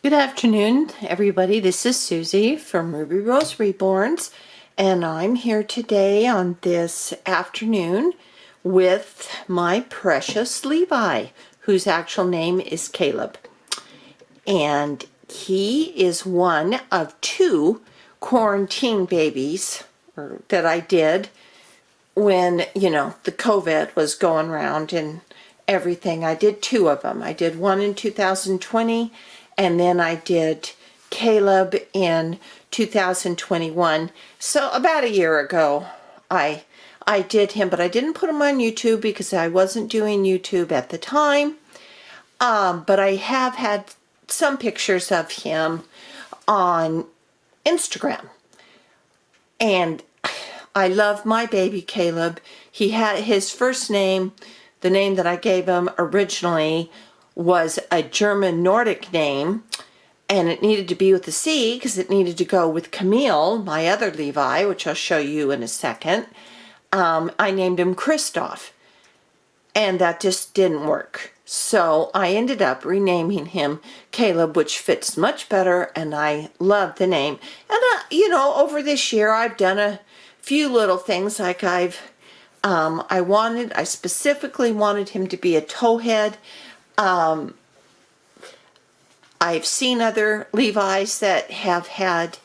Good afternoon, everybody. This is Susie from Ruby Rose Reborns, and I'm here today on this afternoon with my precious Levi, whose actual name is Caleb. And he is one of two quarantine babies that I did when, the COVID was going around and everything. I did two of them. I did one in 2020, and then I did Caleb in 2021. So about a year ago, I did him, but I didn't put him on YouTube because I wasn't doing YouTube at the time. But I have had some pictures of him on Instagram. And I love my baby Caleb. He had his first name, the name that I gave him originally, was a German Nordic name, and it needed to be with a C because it needed to go with Camille, my other Levi, which I'll show you in a second. I named him Christoph, and that just didn't work. So I ended up renaming him Caleb, which fits much better, and I love the name. And, over this year, I've done a few little things. Like I specifically wanted him to be a towhead. I've seen other Levi's that have had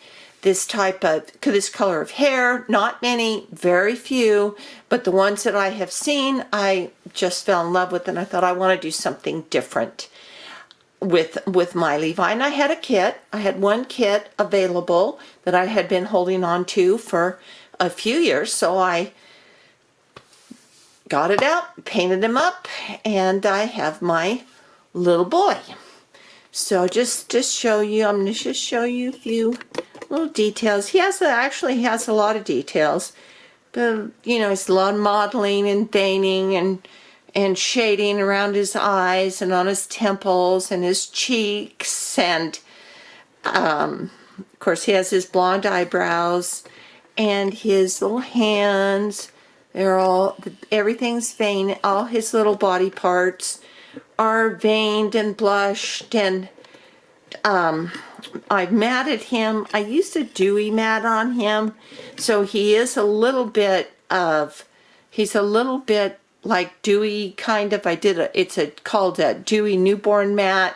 this color of hair. Not many, very few, but the ones that I have seen, I just fell in love with, and I thought I want to do something different with my Levi. And I had a kit. I had one kit available that I had been holding on to for a few years, so I got it out, painted him up, and I have my little boy. So just show you, I'm going to just show you a few little details. He actually has a lot of details, but it's a lot of modeling and veining and shading around his eyes and on his temples and his cheeks, and of course he has his blonde eyebrows and his little hands. Everything's veined. All his little body parts are veined and blushed, and I've matted him. I used a dewy mat on him, so he is he's a little bit like dewy, kind of. It's called a dewy newborn mat,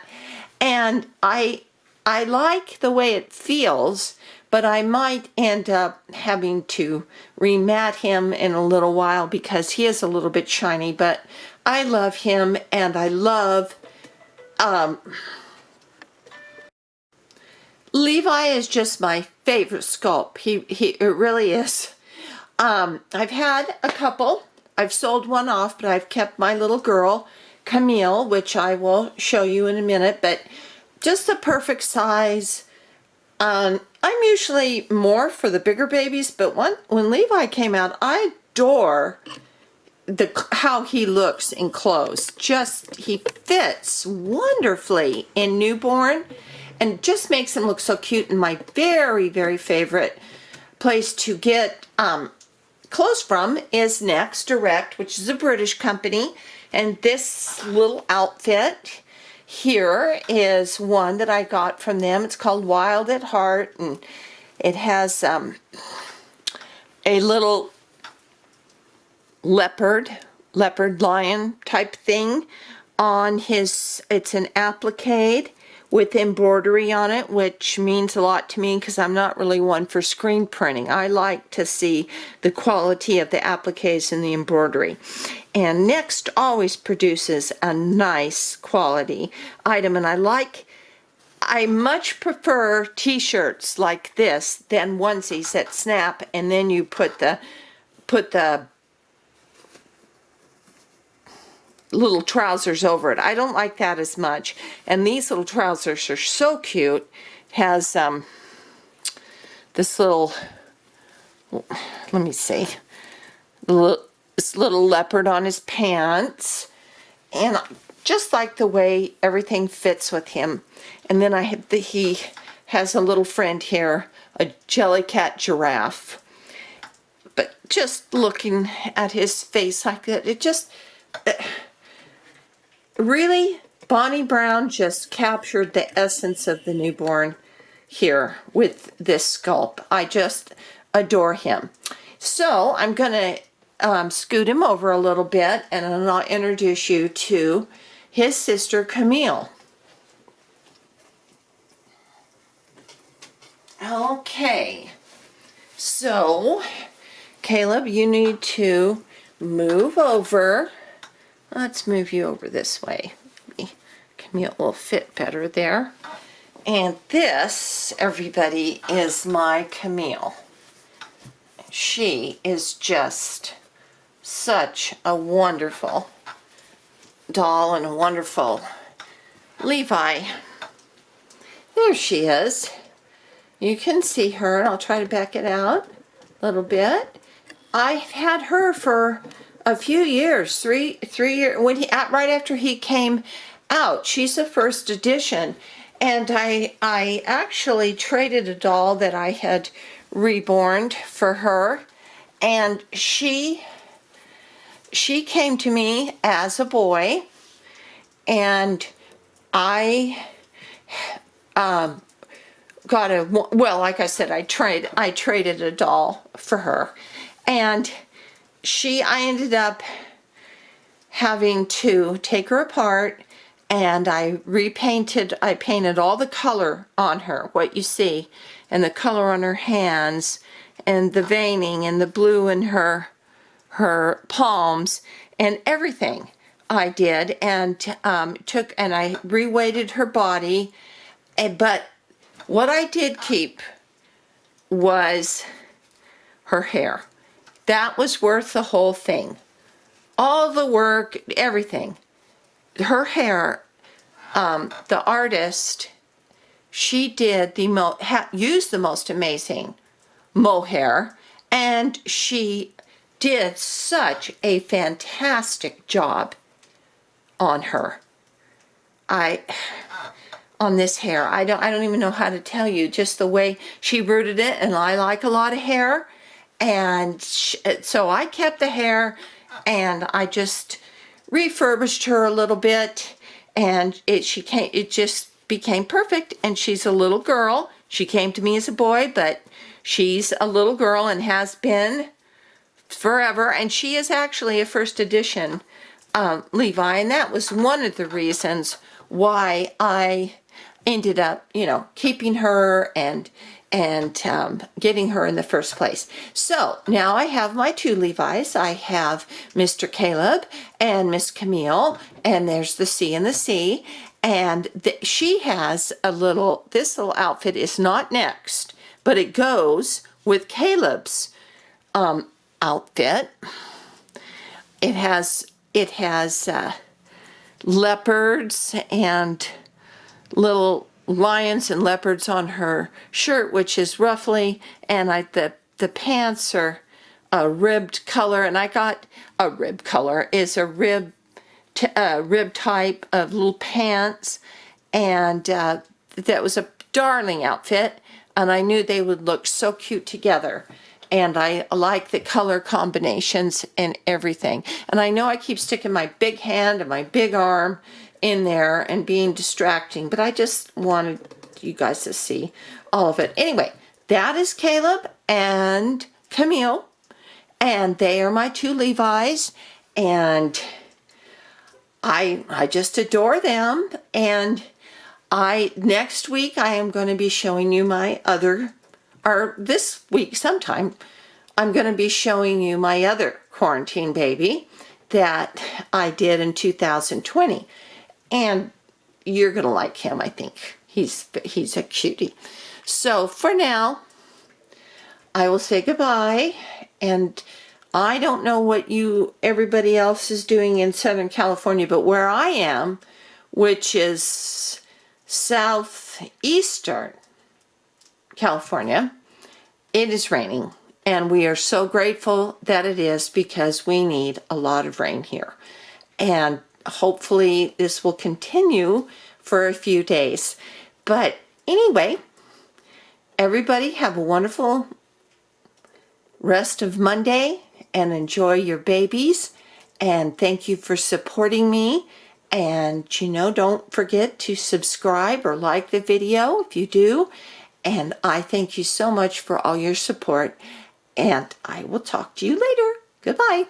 and I like the way it feels, but I might end up having to remat him in a little while because he is a little bit shiny, but I love him, and I love Levi is just my favorite sculpt. It really is. I've had a couple. I've sold one off, but I've kept my little girl, Camille, which I will show you in a minute, but just the perfect size. I'm usually more for the bigger babies, but when Levi came out, I adore how he looks in clothes. He fits wonderfully in newborn and just makes him look so cute. And my very, very favorite place to get clothes from is Next Direct, which is a British company. And this little outfit here is one that I got from them. It's called Wild at Heart, and it has a little leopard lion type thing on his. It's an applique with embroidery on it, which means a lot to me because I'm not really one for screen printing. I like to see the quality of the appliques and the embroidery. And Next always produces a nice quality item, and I much prefer t-shirts like this than onesies that snap and then you put the little trousers over it. I don't like that as much. And these little trousers are so cute. Has this little, let me see, this little leopard on his pants, and I just like the way everything fits with him. And then he has a little friend here, a jellycat giraffe. But just looking at his face like that, it just really Bonnie Brown just captured the essence of the newborn here with this sculpt. I just adore him. So I'm going to scoot him over a little bit, and I'll introduce you to his sister Camille. Okay, so Caleb, you need to move over. Let's move you over this way. Camille will fit better there. And this, everybody, is my Camille. She is just such a wonderful doll and a wonderful Levi. There she is. You can see her, and I'll try to back it out a little bit. I've had her for a few years, three years, when right after he came out. She's the first edition, and I actually traded a doll that I had reborn for her, and she came to me as a boy, and I like I said, I traded a doll for her, and I ended up having to take her apart, and I painted all the color on her, what you see, and the color on her hands, and the veining, and the blue in her palms, and everything I did, and I reweighted her body, but what I did keep was her hair. That was worth the whole thing. All the work, everything. Her hair, the artist, she did used the most amazing mohair, and she did such a fantastic job on her. On this hair, I don't even know how to tell you, just the way she rooted it, and I like a lot of hair, and so I kept the hair, and I just refurbished her a little bit, and it just became perfect. And she's a little girl. She came to me as a boy, but she's a little girl and has been forever, and she is actually a first edition Levi, and that was one of the reasons why I ended up, keeping her and getting her in the first place. So now I have my two Levi's. I have Mr. Caleb and Miss Camille, and there's the C and the C, and she has this little outfit is not next, but it goes with Caleb's outfit. It has leopards and little lions and leopards on her shirt, which is roughly, and the pants are a ribbed color, and I got a rib color, is a rib type of little pants, and that was a darling outfit, and I knew they would look so cute together. And I like the color combinations and everything. And I know I keep sticking my big hand and my big arm in there and being distracting, but I just wanted you guys to see all of it. Anyway, that is Caleb and Camille, and they are my two Levi's, and I just adore them. And next week I am going to be showing you this week sometime, I'm going to be showing you my other quarantine baby that I did in 2020. And you're going to like him, I think. He's a cutie. So for now, I will say goodbye. And I don't know what everybody else is doing in Southern California, but where I am, which is southeastern California, it is raining, and we are so grateful that it is, because we need a lot of rain here, and hopefully this will continue for a few days. But anyway, everybody have a wonderful rest of Monday and enjoy your babies, and thank you for supporting me And, don't forget to subscribe or like the video if you do. And I thank you so much for all your support. And I will talk to you later. Goodbye.